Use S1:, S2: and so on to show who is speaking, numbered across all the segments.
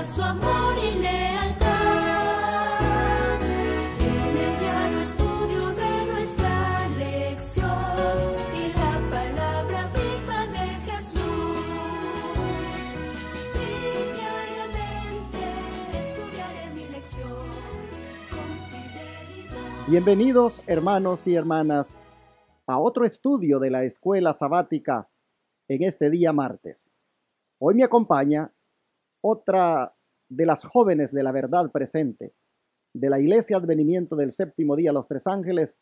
S1: su amor y lealtad. En el diario estudio de nuestra lección y la palabra viva de Jesús. Sí, diariamente estudiaré mi lección con fidelidad.
S2: Bienvenidos, hermanos y hermanas, a otro estudio de la Escuela Sabática en este día martes. Hoy me acompaña otra de las jóvenes de la verdad presente de la Iglesia Advenimiento del Séptimo Día Los Tres Ángeles,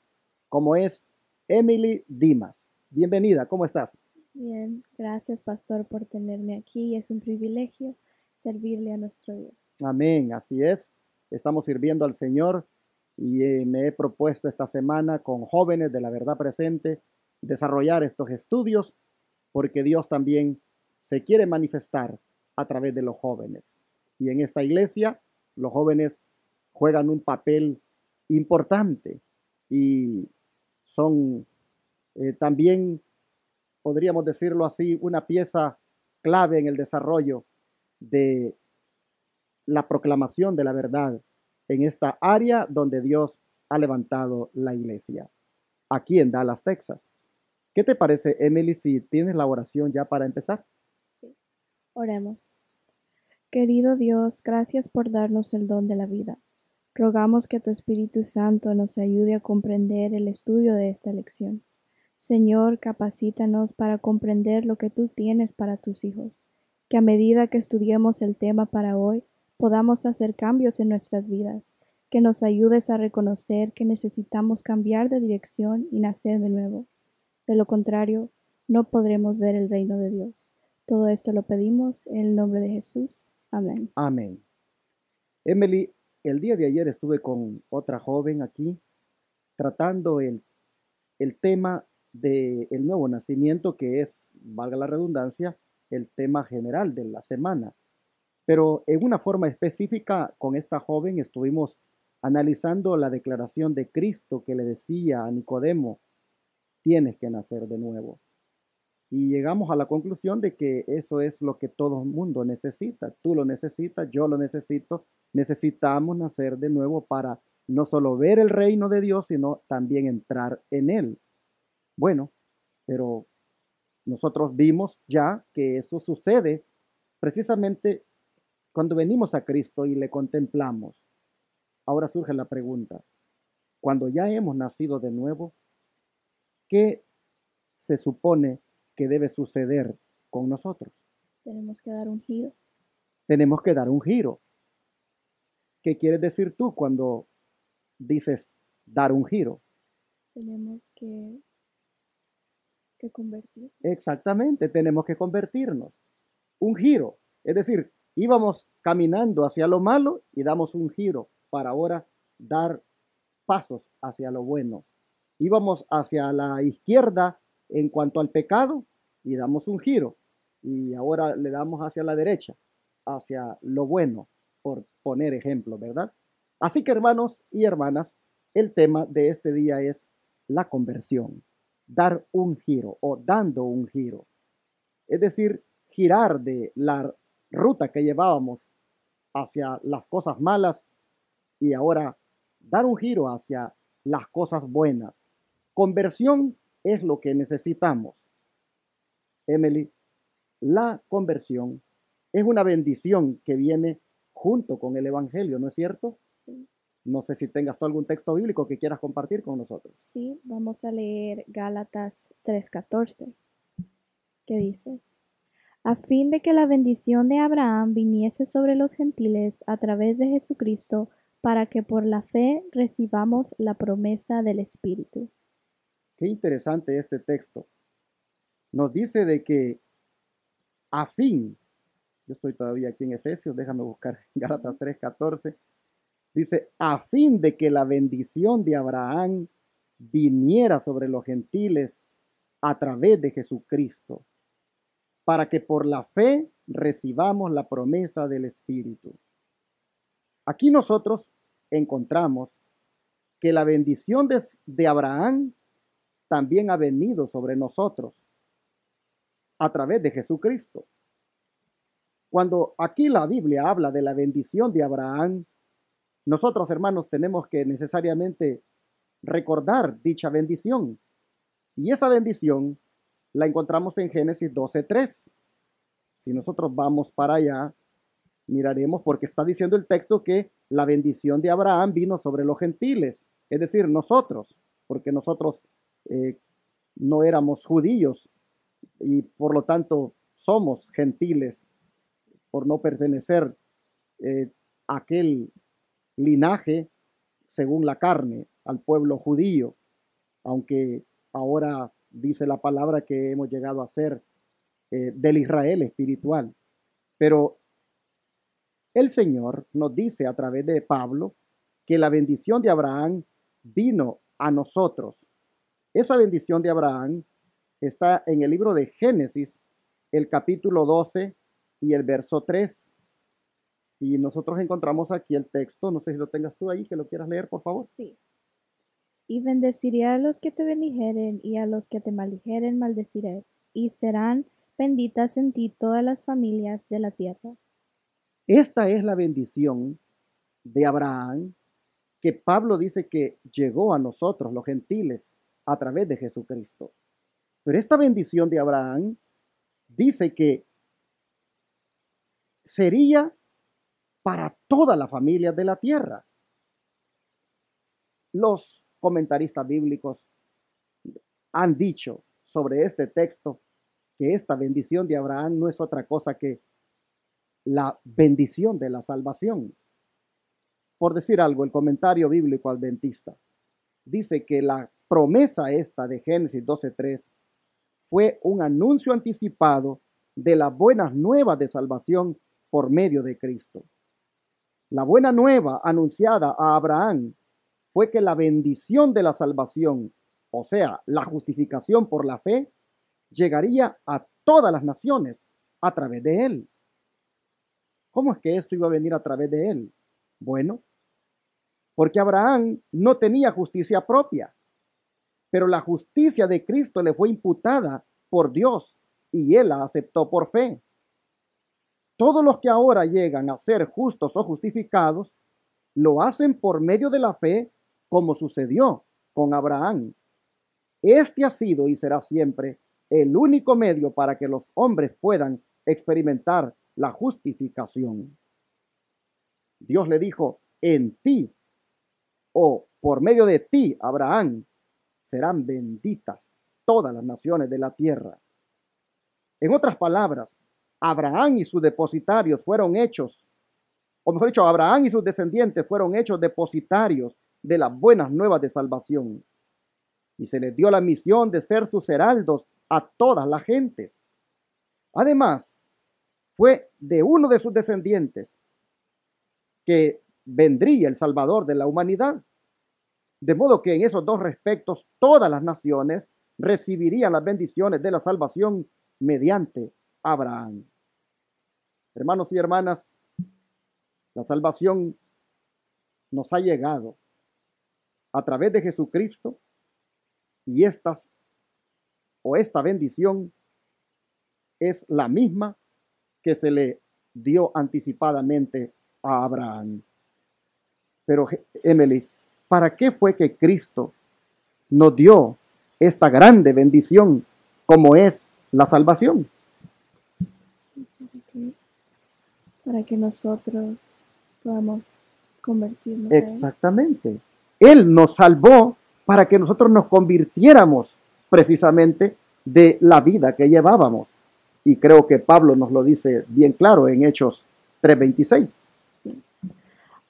S2: como es Emily Dimas. Bienvenida, ¿cómo estás?
S3: Bien, gracias pastor por tenerme aquí. Es un privilegio servirle a nuestro Dios.
S2: Amén, así es. Estamos sirviendo al Señor y me he propuesto esta semana con jóvenes de la verdad presente desarrollar estos estudios porque Dios también se quiere manifestar a través de los jóvenes. Y en esta iglesia los jóvenes juegan un papel importante y son también, podríamos decirlo así, una pieza clave en el desarrollo de la proclamación de la verdad en esta área donde Dios ha levantado la iglesia, aquí en Dallas, Texas. ¿Qué te parece, Emily, si tienes la oración ya para empezar?
S3: Sí. Oremos. Querido Dios, gracias por darnos el don de la vida. Rogamos que tu Espíritu Santo nos ayude a comprender el estudio de esta lección. Señor, capacítanos para comprender lo que tú tienes para tus hijos, que a medida que estudiemos el tema para hoy, podamos hacer cambios en nuestras vidas, que nos ayudes a reconocer que necesitamos cambiar de dirección y nacer de nuevo. De lo contrario, no podremos ver el reino de Dios. Todo esto lo pedimos en el nombre de Jesús. Amén.
S2: Amén. Emily, el día de ayer estuve con otra joven aquí tratando el tema del nuevo nacimiento, que es, valga la redundancia, el tema general de la semana. Pero en una forma específica, con esta joven estuvimos analizando la declaración de Cristo que le decía a Nicodemo: tienes que nacer de nuevo. Y llegamos a la conclusión de que eso es lo que todo el mundo necesita. Tú lo necesitas, yo lo necesito. Necesitamos nacer de nuevo para no solo ver el reino de Dios, sino también entrar en él. Bueno, pero nosotros vimos ya que eso sucede precisamente cuando venimos a Cristo y le contemplamos. Ahora surge la pregunta: cuando ya hemos nacido de nuevo, ¿qué se supone que debe suceder con nosotros?
S3: Tenemos que dar un giro.
S2: Tenemos que dar un giro. ¿Qué quieres decir tú cuando dices dar un giro?
S3: Tenemos que convertir.
S2: Exactamente, tenemos que convertirnos. Un giro, es decir, íbamos caminando hacia lo malo y damos un giro para ahora dar pasos hacia lo bueno. Íbamos hacia la izquierda en cuanto al pecado y damos un giro y ahora le damos hacia la derecha, hacia lo bueno, por poner ejemplo, ¿verdad? Así que, hermanos y hermanas, el tema de este día es la conversión, dar un giro o dando un giro, es decir, girar de la ruta que llevábamos hacia las cosas malas y ahora dar un giro hacia las cosas buenas. Conversión es lo que necesitamos. Emily, la conversión es una bendición que viene junto con el Evangelio, ¿no es cierto?
S3: Sí.
S2: No sé si tengas tú algún texto bíblico que quieras compartir con nosotros.
S3: Sí, vamos a leer Gálatas 3:14, que dice: a fin de que la bendición de Abraham viniese sobre los gentiles a través de Jesucristo, para que por la fe recibamos la promesa del Espíritu.
S2: Qué interesante este texto. Nos dice de que a fin, yo estoy todavía aquí en Efesios, déjame buscar Gálatas 3:14, dice, a fin de que la bendición de Abraham viniera sobre los gentiles a través de Jesucristo, para que por la fe recibamos la promesa del Espíritu. Aquí nosotros encontramos que la bendición de Abraham también ha venido sobre nosotros a través de Jesucristo. cuando aquí la Biblia habla de la bendición de Abraham, nosotros, hermanos, tenemos que necesariamente recordar dicha bendición. Y esa bendición la encontramos en Génesis 12:3. Si nosotros vamos para allá, miraremos porque está diciendo el texto que la bendición de Abraham vino sobre los gentiles, es decir, nosotros, porque nosotros no éramos judíos y por lo tanto somos gentiles por no pertenecer a aquel linaje según la carne al pueblo judío, aunque ahora dice la palabra que hemos llegado a ser del Israel espiritual. Pero el Señor nos dice a través de Pablo que la bendición de Abraham vino a nosotros. Esa bendición de Abraham está en el libro de Génesis, el capítulo 12 y el verso 3. Y nosotros encontramos aquí el texto, no sé si lo tengas tú ahí, que lo quieras leer, por favor.
S3: Sí. Y bendeciré a los que te bendijeren, y a los que te maldijeren maldeciré, y serán benditas en ti todas las familias de la tierra.
S2: Esta es la bendición de Abraham que Pablo dice que llegó a nosotros, los gentiles, a través de Jesucristo. Pero esta bendición de Abraham dice que sería para toda la familia de la tierra. Los comentaristas bíblicos han dicho sobre este texto que esta bendición de Abraham no es otra cosa que la bendición de la salvación. Por decir algo, el comentario bíblico adventista dice que la promesa esta de Génesis 12:3 fue un anuncio anticipado de las buenas nuevas de salvación por medio de Cristo. La buena nueva anunciada a Abraham fue que la bendición de la salvación, o sea, la justificación por la fe, llegaría a todas las naciones a través de él. ¿Cómo es que esto iba a venir a través de él? Bueno, porque Abraham no tenía justicia propia, pero la justicia de Cristo le fue imputada por Dios y él la aceptó por fe. Todos los que ahora llegan a ser justos o justificados lo hacen por medio de la fe, como sucedió con Abraham. Este ha sido y será siempre el único medio para que los hombres puedan experimentar la justificación. Dios le dijo, en ti o por medio de ti, Abraham, serán benditas todas las naciones de la tierra. En otras palabras, Abraham y sus depositarios fueron hechos, o mejor dicho, Abraham y sus descendientes fueron hechos depositarios de las buenas nuevas de salvación. Y se les dio la misión de ser sus heraldos a todas las gentes. Además, fue de uno de sus descendientes que vendría el Salvador de la humanidad. De modo que en esos dos respectos, todas las naciones recibirían las bendiciones de la salvación mediante Abraham. Hermanos y hermanas, la salvación nos ha llegado a través de Jesucristo y esta bendición es la misma que se le dio anticipadamente a Abraham. Pero, Emily, ¿para qué fue que Cristo nos dio esta grande bendición como es la salvación?
S3: Para que nosotros podamos convertirnos.
S2: Exactamente. Él nos salvó para que nosotros nos convirtiéramos precisamente de la vida que llevábamos. Y creo que Pablo nos lo dice bien claro en Hechos 3:26.
S3: Sí.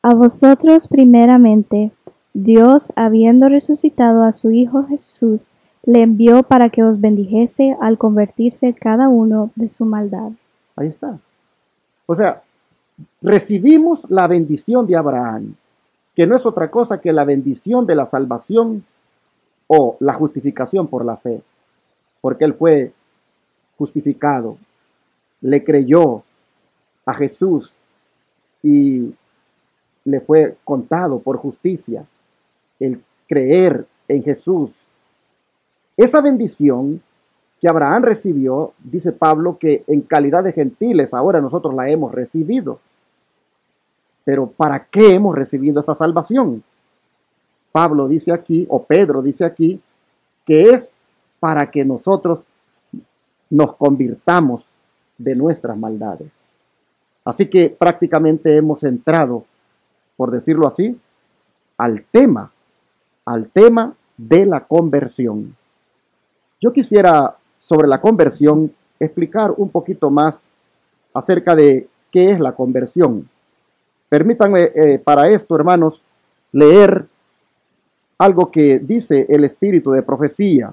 S3: A vosotros primeramente, Dios, habiendo resucitado a su Hijo Jesús, le envió para que os bendijese al convertirse cada uno de su maldad.
S2: Ahí está. O sea, recibimos la bendición de Abraham, que no es otra cosa que la bendición de la salvación o la justificación por la fe, porque él fue justificado, le creyó a Jesús y le fue contado por justicia el creer en Jesús. Esa bendición que Abraham recibió, dice Pablo, que en calidad de gentiles ahora nosotros la hemos recibido. Pero ¿para qué hemos recibido esa salvación? Pablo dice aquí, o Pedro dice aquí, que es para que nosotros nos convirtamos de nuestras maldades. Así que prácticamente hemos entrado, por decirlo así, al tema de la conversión. Yo quisiera, sobre la conversión, explicar un poquito más acerca de qué es la conversión. Permítanme para esto, hermanos, leer algo que dice el espíritu de profecía,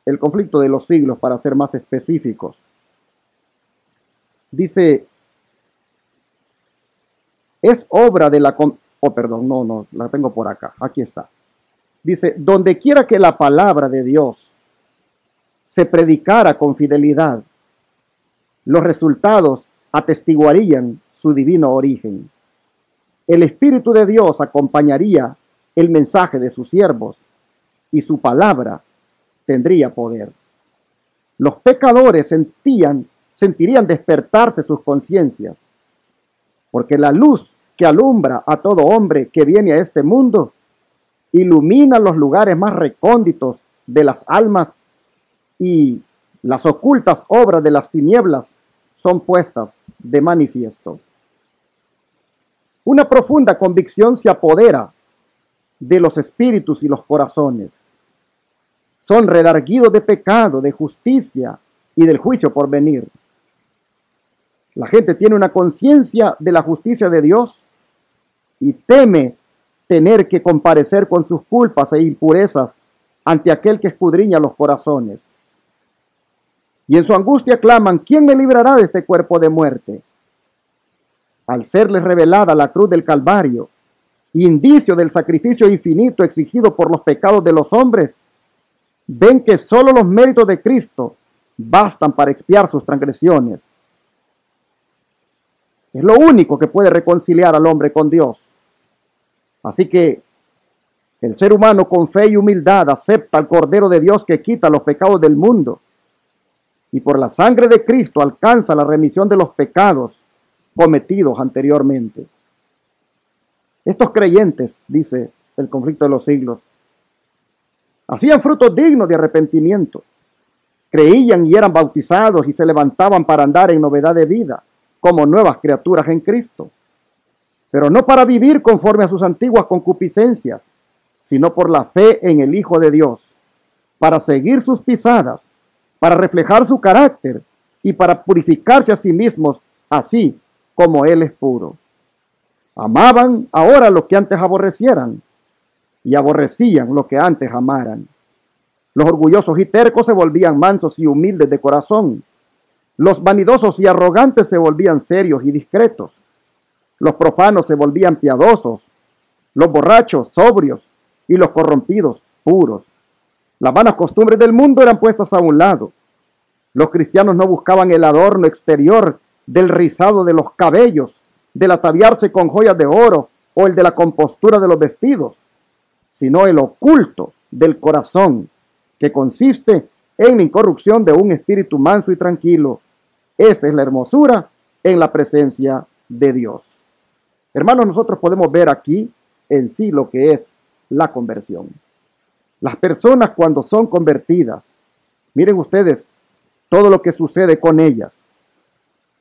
S2: el conflicto de los siglos, para ser más específicos. Dice, es obra de la... la tengo por acá, aquí está. Dice, donde quiera que la palabra de Dios se predicara con fidelidad, los resultados atestiguarían su divino origen. El Espíritu de Dios acompañaría el mensaje de sus siervos y su palabra tendría poder. Los pecadores sentirían despertarse sus conciencias, porque la luz que alumbra a todo hombre que viene a este mundo ilumina los lugares más recónditos de las almas, y las ocultas obras de las tinieblas son puestas de manifiesto. Una profunda convicción se apodera de los espíritus y los corazones. Son redarguidos de pecado, de justicia y del juicio por venir. La gente tiene una conciencia de la justicia de Dios y teme tener que comparecer con sus culpas e impurezas ante aquel que escudriña los corazones. Y en su angustia claman, ¿quién me librará de este cuerpo de muerte? Al serles revelada la cruz del Calvario, indicio del sacrificio infinito exigido por los pecados de los hombres, ven que solo los méritos de Cristo bastan para expiar sus transgresiones. Es lo único que puede reconciliar al hombre con Dios. Así que el ser humano con fe y humildad acepta al Cordero de Dios que quita los pecados del mundo, y por la sangre de Cristo alcanza la remisión de los pecados cometidos anteriormente. Estos creyentes, dice el conflicto de los siglos, hacían frutos dignos de arrepentimiento, creían y eran bautizados y se levantaban para andar en novedad de vida, como nuevas criaturas en Cristo, pero no para vivir conforme a sus antiguas concupiscencias, sino por la fe en el Hijo de Dios, para seguir sus pisadas, para reflejar su carácter y para purificarse a sí mismos, así como Él es puro. Amaban ahora lo que antes aborrecieran y aborrecían lo que antes amaran. Los orgullosos y tercos se volvían mansos y humildes de corazón. Los vanidosos y arrogantes se volvían serios y discretos. Los profanos se volvían piadosos. Los borrachos, sobrios, y los corrompidos, puros. Las vanas costumbres del mundo eran puestas a un lado. Los cristianos no buscaban el adorno exterior del rizado de los cabellos, del ataviarse con joyas de oro o el de la compostura de los vestidos, sino el oculto del corazón, que consiste en la incorrupción de un espíritu manso y tranquilo. Esa es la hermosura en la presencia de Dios. Hermanos, nosotros podemos ver aquí en sí lo que es la conversión. Las personas cuando son convertidas, miren ustedes todo lo que sucede con ellas.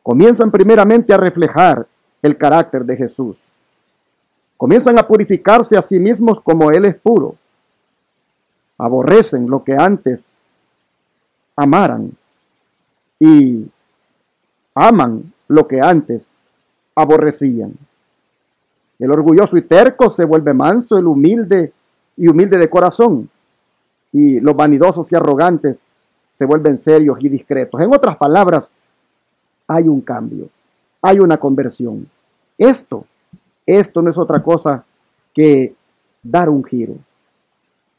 S2: Comienzan primeramente a reflejar el carácter de Jesús. Comienzan a purificarse a sí mismos como Él es puro. Aborrecen lo que antes amaran y aman lo que antes aborrecían. El orgulloso y terco se vuelve manso, el humilde de corazón, y los vanidosos y arrogantes se vuelven serios y discretos. En otras palabras, hay un cambio, hay una conversión. Esto no es otra cosa que dar un giro.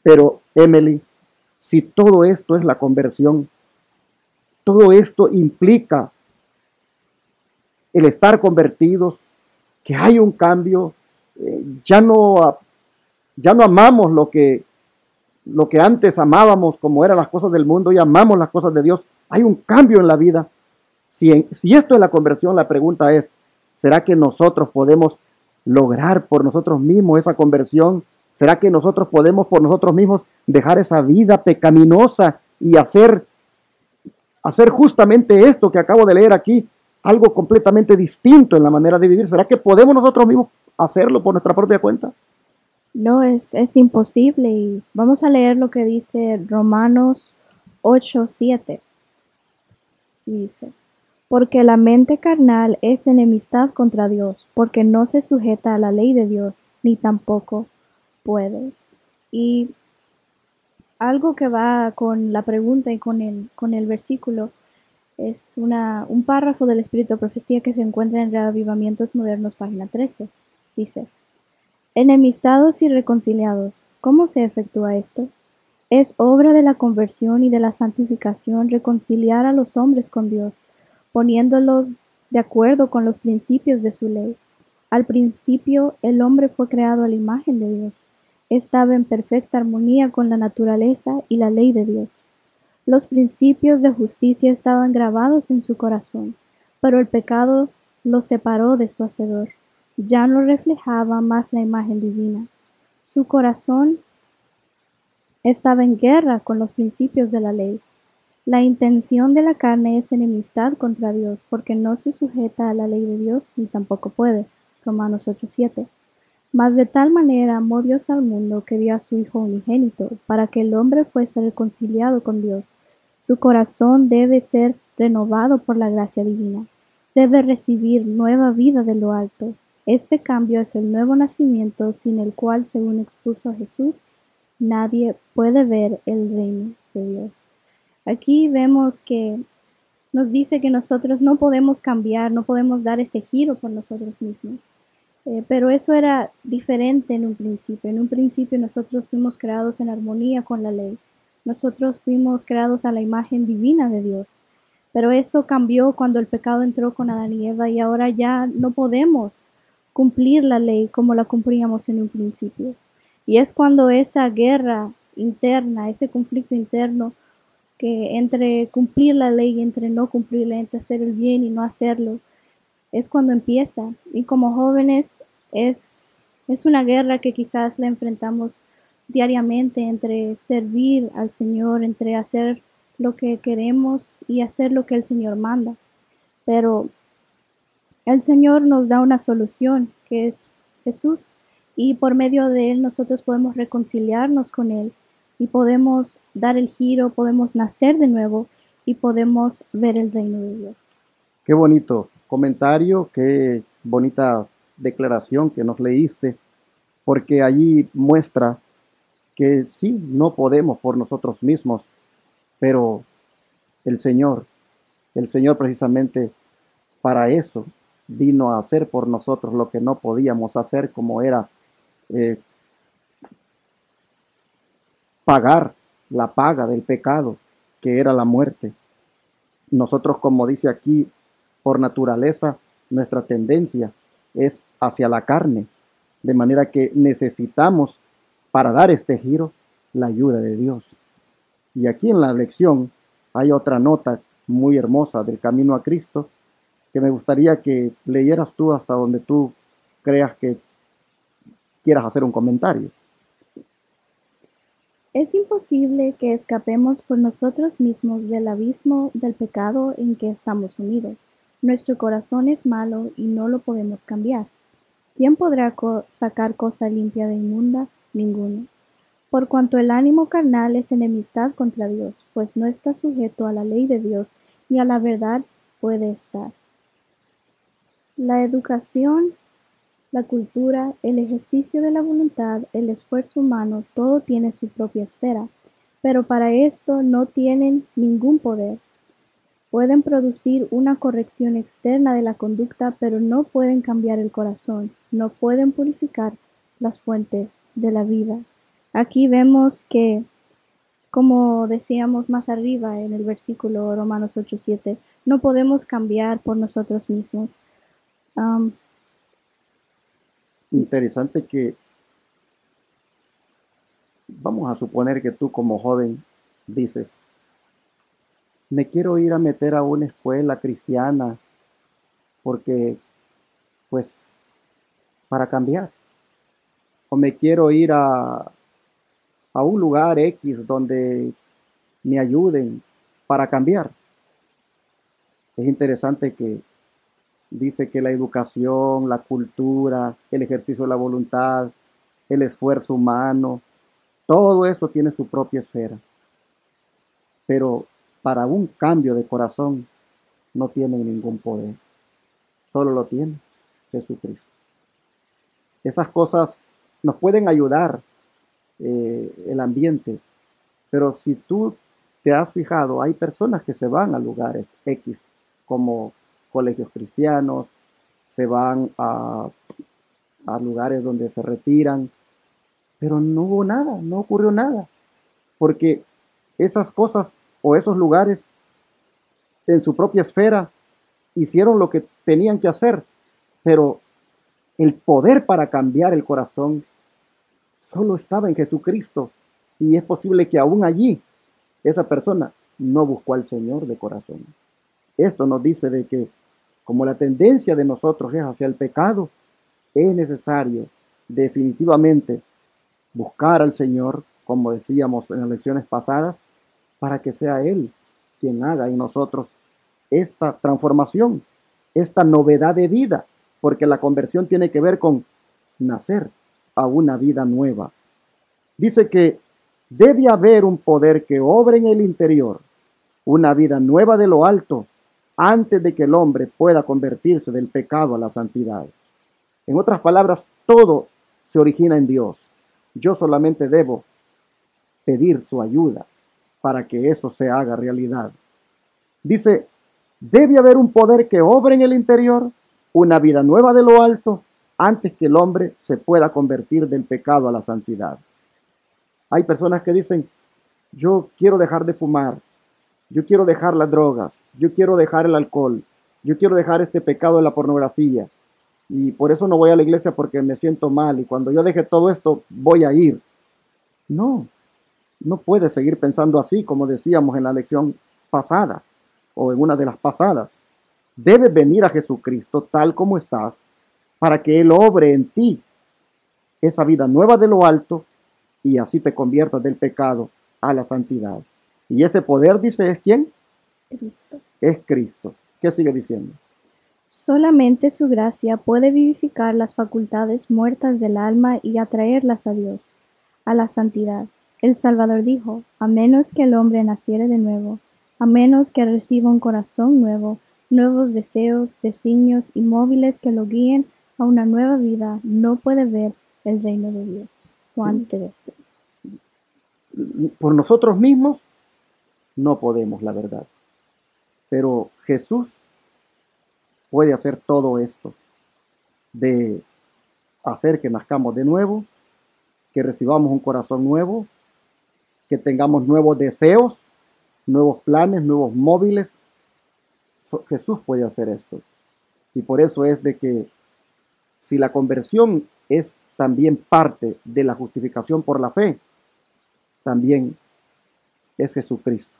S2: Pero, Emily, si todo esto es la conversión, todo esto implica el estar convertidos, que hay un cambio, ya no amamos lo que lo que antes amábamos como eran las cosas del mundo y amamos las cosas de Dios. Hay un cambio en la vida. Si esto es la conversión, la pregunta es, ¿será que nosotros podemos lograr por nosotros mismos esa conversión? ¿Será que nosotros podemos por nosotros mismos dejar esa vida pecaminosa y hacer justamente esto que acabo de leer aquí, algo completamente distinto en la manera de vivir? ¿Será que podemos nosotros mismos hacerlo por nuestra propia cuenta?
S3: No, es imposible. Y vamos a leer lo que dice Romanos 8:7. Dice, porque la mente carnal es enemistad contra Dios, porque no se sujeta a la ley de Dios, ni tampoco puede. Y algo que va con la pregunta y con el versículo es un párrafo del Espíritu de Profecía que se encuentra en Reavivamientos Modernos, página 13. Dice, enemistados y reconciliados, ¿cómo se efectúa esto? Es obra de la conversión y de la santificación reconciliar a los hombres con Dios, poniéndolos de acuerdo con los principios de su ley. Al principio, el hombre fue creado a la imagen de Dios. Estaba en perfecta armonía con la naturaleza y la ley de Dios. Los principios de justicia estaban grabados en su corazón, pero el pecado lo separó de su Hacedor. Ya no reflejaba más la imagen divina. Su corazón estaba en guerra con los principios de la ley. La intención de la carne es enemistad contra Dios, porque no se sujeta a la ley de Dios, ni tampoco puede. Romanos 8:7. Mas de tal manera amó Dios al mundo que dio a su Hijo unigénito, para que el hombre fuese reconciliado con Dios. Su corazón debe ser renovado por la gracia divina. Debe recibir nueva vida de lo alto. Este cambio es el nuevo nacimiento, sin el cual, según expuso Jesús, nadie puede ver el reino de Dios. Aquí vemos que nos dice que nosotros no podemos cambiar, no podemos dar ese giro por nosotros mismos. Pero eso era diferente en un principio. En un principio nosotros fuimos creados en armonía con la ley. Nosotros fuimos creados a la imagen divina de Dios. Pero eso cambió cuando el pecado entró con Adán y Eva y ahora ya no podemos cumplir la ley como la cumplíamos en un principio. Y es cuando esa guerra interna, ese conflicto interno que entre cumplir la ley y entre no cumplirla, entre hacer el bien y no hacerlo, es cuando empieza. Y como jóvenes es una guerra que quizás la enfrentamos diariamente entre servir al Señor, entre hacer lo que queremos y hacer lo que el Señor manda. Pero el Señor nos da una solución, que es Jesús, y por medio de Él nosotros podemos reconciliarnos con Él y podemos dar el giro, podemos nacer de nuevo y podemos ver el reino de Dios.
S2: Qué bonito comentario, qué bonita declaración que nos leíste, porque allí muestra que sí, no podemos por nosotros mismos, pero el Señor precisamente para eso vino a hacer por nosotros lo que no podíamos hacer, como era pagar la paga del pecado, que era la muerte. Nosotros, como dice aquí, por naturaleza, nuestra tendencia es hacia la carne, de manera que necesitamos, para dar este giro, la ayuda de Dios. Y aquí en la lección hay otra nota muy hermosa del camino a Cristo, que me gustaría que leyeras tú hasta donde tú creas que quieras hacer un comentario.
S3: Es imposible que escapemos por nosotros mismos del abismo del pecado en que estamos sumidos. Nuestro corazón es malo y no lo podemos cambiar. ¿Quién podrá sacar cosa limpia de inmunda? Ninguno. Por cuanto el ánimo carnal es enemistad contra Dios, pues no está sujeto a la ley de Dios, ni a la verdad puede estar. La educación, la cultura, el ejercicio de la voluntad, el esfuerzo humano, todo tiene su propia esfera, pero para esto no tienen ningún poder. Pueden producir una corrección externa de la conducta, pero no pueden cambiar el corazón, no pueden purificar las fuentes de la vida. Aquí vemos que, como decíamos más arriba en el versículo Romanos 8:7, no podemos cambiar por nosotros mismos.
S2: Interesante que Vamos a suponer que tú como joven dices, me quiero ir a meter a una escuela cristiana porque, pues, para cambiar. O me quiero ir a un lugar X donde me ayuden para cambiar. Es interesante que dice que la educación, la cultura, el ejercicio de la voluntad, el esfuerzo humano, todo eso tiene su propia esfera. Pero para un cambio de corazón no tienen ningún poder. Solo lo tiene Jesucristo. Esas cosas nos pueden ayudar, el ambiente, pero si tú te has fijado, hay personas que se van a lugares X, como colegios cristianos, se van a lugares donde se retiran, pero no hubo nada, no ocurrió nada, porque esas cosas o esos lugares en su propia esfera hicieron lo que tenían que hacer, pero el poder para cambiar el corazón solo estaba en Jesucristo, y es posible que aún allí esa persona no buscó al Señor de corazón. Esto nos dice de que como la tendencia de nosotros es hacia el pecado, es necesario definitivamente buscar al Señor, como decíamos en las lecciones pasadas, para que sea Él quien haga en nosotros esta transformación, esta novedad de vida, porque la conversión tiene que ver con nacer a una vida nueva. Dice que debe haber un poder que obre en el interior, una vida nueva de lo alto, antes de que el hombre pueda convertirse del pecado a la santidad. En otras palabras, todo se origina en Dios. Yo solamente debo pedir su ayuda para que eso se haga realidad. Dice, debe haber un poder que obre en el interior, una vida nueva de lo alto, antes que el hombre se pueda convertir del pecado a la santidad. Hay personas que dicen, yo quiero dejar de fumar, yo quiero dejar las drogas, yo quiero dejar el alcohol, yo quiero dejar este pecado de la pornografía, y por eso no voy a la iglesia porque me siento mal, y cuando yo deje todo esto voy a ir. No, no puedes seguir pensando así, como decíamos en la lección pasada, o en una de las pasadas. Debes venir a Jesucristo tal como estás, para que Él obre en ti esa vida nueva de lo alto, y así te conviertas del pecado a la santidad. Y ese poder, dice, ¿es quién?
S3: Cristo.
S2: Es Cristo. ¿Qué sigue diciendo?
S3: Solamente su gracia puede vivificar las facultades muertas del alma y atraerlas a Dios, a la santidad. El Salvador dijo, a menos que el hombre naciere de nuevo, a menos que reciba un corazón nuevo, nuevos deseos, designios y móviles que lo guíen a una nueva vida, no puede ver el reino de Dios. Juan 3.
S2: Por nosotros mismos no podemos, la verdad. Pero Jesús puede hacer todo esto, de hacer que nazcamos de nuevo, que recibamos un corazón nuevo, que tengamos nuevos deseos, nuevos planes, nuevos móviles. Jesús puede hacer esto. Y por eso es de que si la conversión es también parte de la justificación por la fe, también es Jesucristo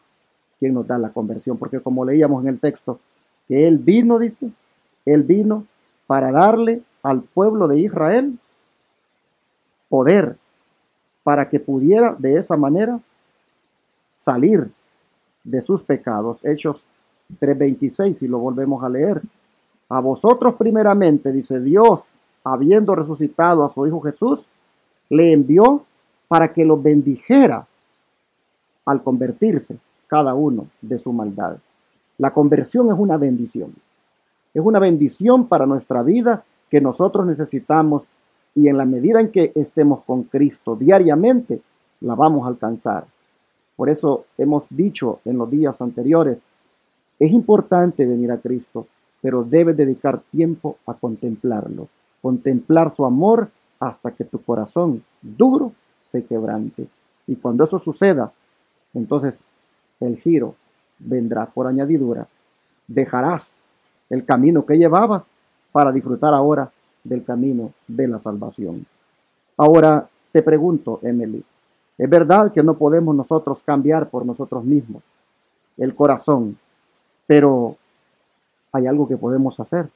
S2: quien nos da la conversión, porque como leíamos en el texto, que Él vino, dice, Él vino para darle al pueblo de Israel poder para que pudiera de esa manera salir de sus pecados. Hechos 3:26, si lo volvemos a leer. A vosotros primeramente, dice Dios, habiendo resucitado a su Hijo Jesús, le envió para que los bendijera al convertirse cada uno de su maldad. La conversión es una bendición. Es una bendición para nuestra vida que nosotros necesitamos, y en la medida en que estemos con Cristo diariamente, la vamos a alcanzar. Por eso hemos dicho en los días anteriores, es importante venir a Cristo, pero debes dedicar tiempo a contemplarlo, contemplar su amor hasta que tu corazón duro se quebrante. Y cuando eso suceda, entonces el giro vendrá por añadidura. Dejarás el camino que llevabas para disfrutar ahora del camino de la salvación. Ahora te pregunto, Emily, Es verdad que no podemos nosotros cambiar por nosotros mismos el corazón, pero hay algo que podemos hacer.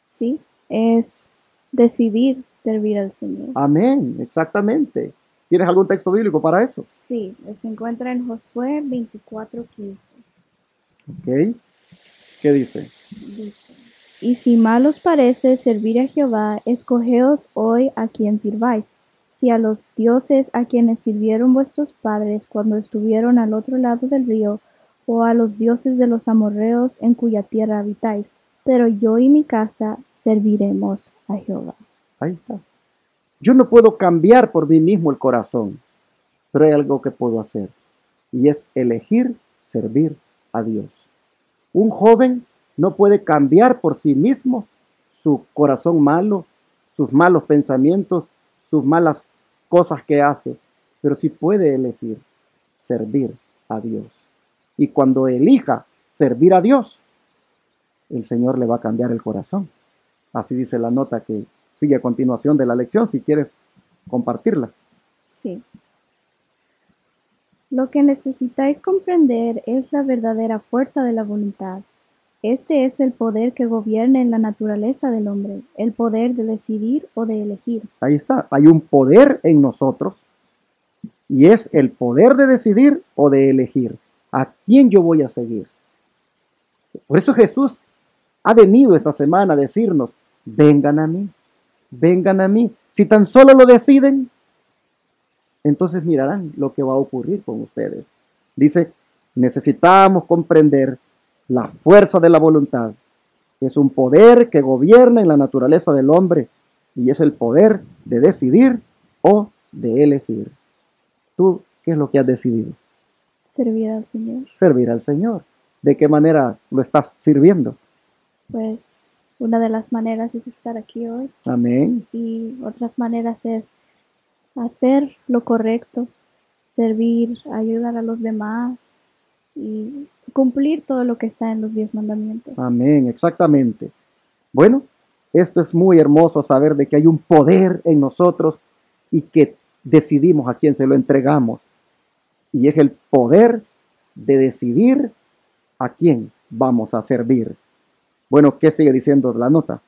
S3: Sí, es decidir servir al Señor.
S2: Amén, exactamente. ¿Tienes algún texto bíblico para eso?
S3: Sí, se encuentra en Josué 24:15.
S2: Ok. ¿Qué dice?
S3: Dice, y si mal os parece servir a Jehová, escogeos hoy a quien sirváis, si a los dioses a quienes sirvieron vuestros padres cuando estuvieron al otro lado del río, o a los dioses de los amorreos en cuya tierra habitáis. Pero yo y mi casa serviremos a Jehová.
S2: Ahí está. Yo no puedo cambiar por mí mismo el corazón, pero hay algo que puedo hacer, y es elegir servir a Dios. Un joven no puede cambiar por sí mismo su corazón malo, sus malos pensamientos, sus malas cosas que hace, pero sí puede elegir servir a Dios. Y cuando elija servir a Dios, el Señor le va a cambiar el corazón. Así dice la nota que sigue a continuación de la lección, si quieres compartirla.
S3: Sí. Lo que necesitáis comprender es la verdadera fuerza de la voluntad. Este es el poder que gobierna en la naturaleza del hombre, el poder de decidir o de elegir.
S2: Ahí está, hay un poder en nosotros y es el poder de decidir o de elegir a quién yo voy a seguir. Por eso Jesús ha venido esta semana a decirnos, vengan a mí, vengan a mí. Si tan solo lo deciden, entonces mirarán lo que va a ocurrir con ustedes. Dice, necesitamos comprender la fuerza de la voluntad. Es un poder que gobierna en la naturaleza del hombre y es el poder de decidir o de elegir. ¿Tú qué es lo que has decidido?
S3: Servir al Señor.
S2: Servir al Señor. ¿De qué manera lo estás sirviendo?
S3: Pues una de las maneras es estar aquí hoy
S2: Amén.
S3: y otras maneras es hacer lo correcto, servir, ayudar a los demás y cumplir todo lo que está en los 10 mandamientos.
S2: Amén, exactamente. Bueno, esto es muy hermoso saber de que hay un poder en nosotros y que decidimos a quién se lo entregamos. Y es el poder de decidir a quién vamos a servir. Bueno, ¿qué sigue diciendo la nota?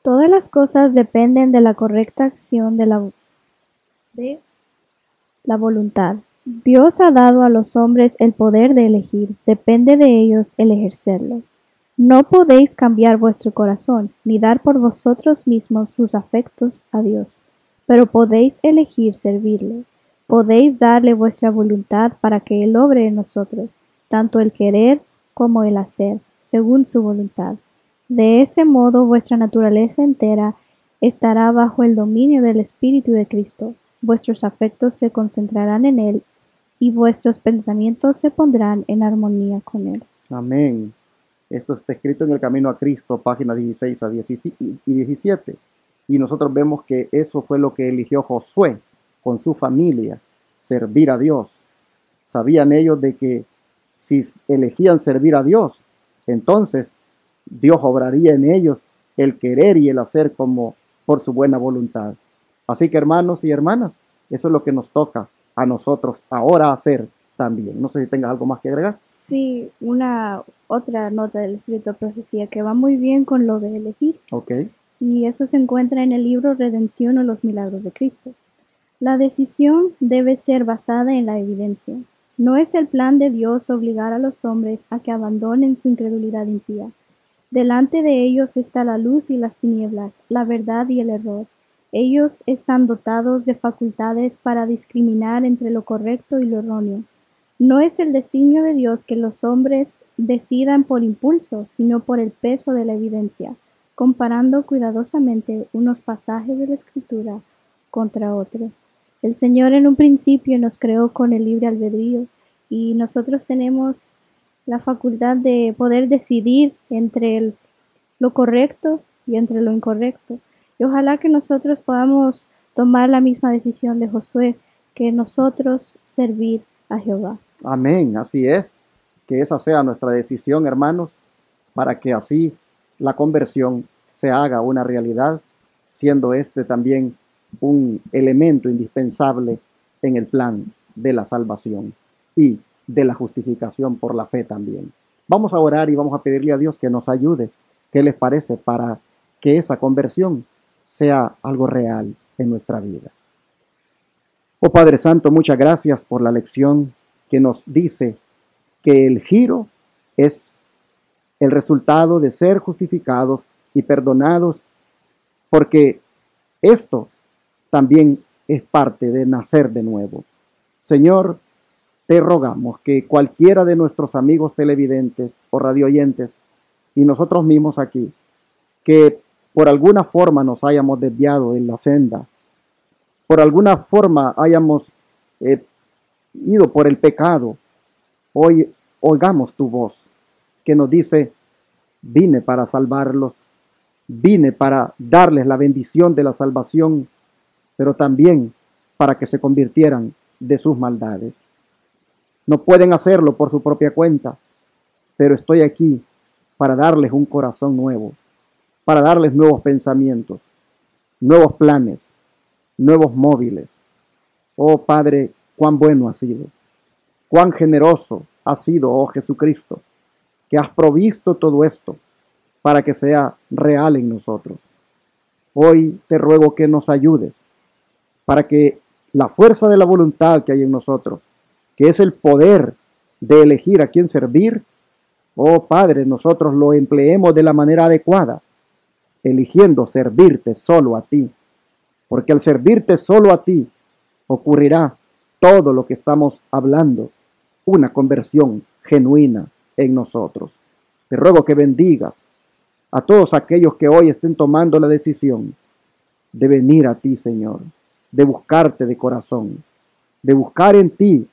S3: Todas las cosas dependen de la correcta acción de la voluntad. Dios ha dado a los hombres el poder de elegir, depende de ellos el ejercerlo. No podéis cambiar vuestro corazón, ni dar por vosotros mismos sus afectos a Dios, pero podéis elegir servirle. Podéis darle vuestra voluntad para que Él obre en nosotros, tanto el querer como el hacer, según su voluntad. De ese modo vuestra naturaleza entera estará bajo el dominio del Espíritu de Cristo. Vuestros afectos se concentrarán en Él y vuestros pensamientos se pondrán en armonía con Él.
S2: Amén. Esto está escrito en el Camino a Cristo, páginas 16 y 17. Y nosotros vemos que eso fue lo que eligió Josué con su familia, servir a Dios. Sabían ellos de que si elegían servir a Dios, entonces Dios obraría en ellos el querer y el hacer como por su buena voluntad. Así que hermanos y hermanas, eso es lo que nos toca a nosotros ahora hacer también. No sé si tengas algo más que agregar.
S3: Sí, una otra nota del Espíritu de Profecía que va muy bien con lo de elegir.
S2: Ok.
S3: Y eso se encuentra en el libro Redención o los Milagros de Cristo. La decisión debe ser basada en la evidencia. No es el plan de Dios obligar a los hombres a que abandonen su incredulidad impía. Delante de ellos está la luz y las tinieblas, la verdad y el error. Ellos están dotados de facultades para discriminar entre lo correcto y lo erróneo. No es el designio de Dios que los hombres decidan por impulso, sino por el peso de la evidencia, comparando cuidadosamente unos pasajes de la Escritura contra otros. El Señor en un principio nos creó con el libre albedrío y nosotros tenemos la facultad de poder decidir entre lo correcto y entre lo incorrecto. Y ojalá que nosotros podamos tomar la misma decisión de Josué, que nosotros servir a Jehová.
S2: Amén, así es. Que esa sea nuestra decisión, hermanos, para que así la conversión se haga una realidad, siendo este también un elemento indispensable en el plan de la salvación y de la justificación por la fe también. Vamos a orar y vamos a pedirle a Dios que nos ayude. ¿Qué les parece? Para que esa conversión sea algo real en nuestra vida. Oh Padre Santo, muchas gracias por la lección que nos dice que el giro es el resultado de ser justificados y perdonados, porque esto también es parte de nacer de nuevo. Señor, te rogamos que cualquiera de nuestros amigos televidentes o radioyentes y nosotros mismos aquí, que por alguna forma nos hayamos desviado en la senda, por alguna forma hayamos ido por el pecado, hoy oigamos tu voz que nos dice: vine para salvarlos, vine para darles la bendición de la salvación, pero también para que se convirtieran de sus maldades. No pueden hacerlo por su propia cuenta, pero estoy aquí para darles un corazón nuevo, para darles nuevos pensamientos, nuevos planes, nuevos móviles. Oh Padre, cuán bueno has sido, cuán generoso has sido, oh Jesucristo, que has provisto todo esto para que sea real en nosotros. Hoy te ruego que nos ayudes para que la fuerza de la voluntad que hay en nosotros, que es el poder de elegir a quién servir, oh Padre, nosotros lo empleemos de la manera adecuada, eligiendo servirte solo a ti, porque al servirte solo a ti ocurrirá todo lo que estamos hablando, una conversión genuina en nosotros. Te ruego que bendigas a todos aquellos que hoy estén tomando la decisión de venir a ti, Señor, de buscarte de corazón, de buscar en ti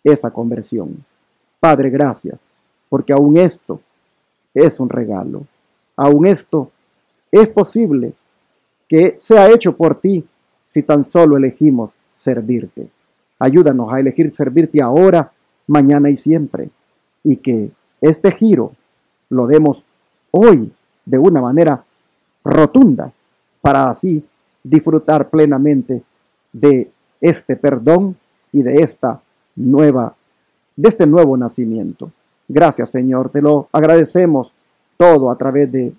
S2: esa conversión. Padre, gracias, porque aún esto es un regalo. Aún esto es posible que sea hecho por ti si tan solo elegimos servirte. Ayúdanos a elegir servirte ahora, mañana y siempre, y que este giro lo demos hoy de una manera rotunda para así disfrutar plenamente de este perdón y de este nuevo nacimiento. Gracias, Señor, te lo agradecemos todo a través de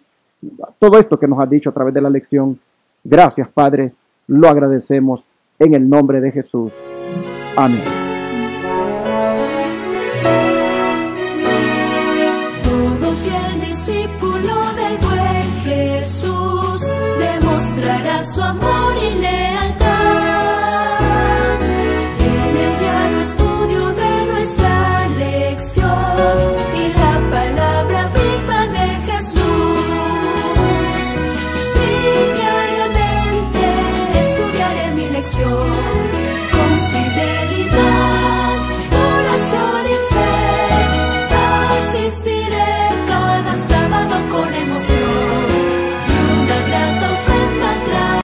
S2: todo esto que nos has dicho a través de la lección. Gracias, Padre, lo agradecemos en el nombre de Jesús. Amén.
S1: Todo fiel discípulo del buen Jesús demostrará su amor.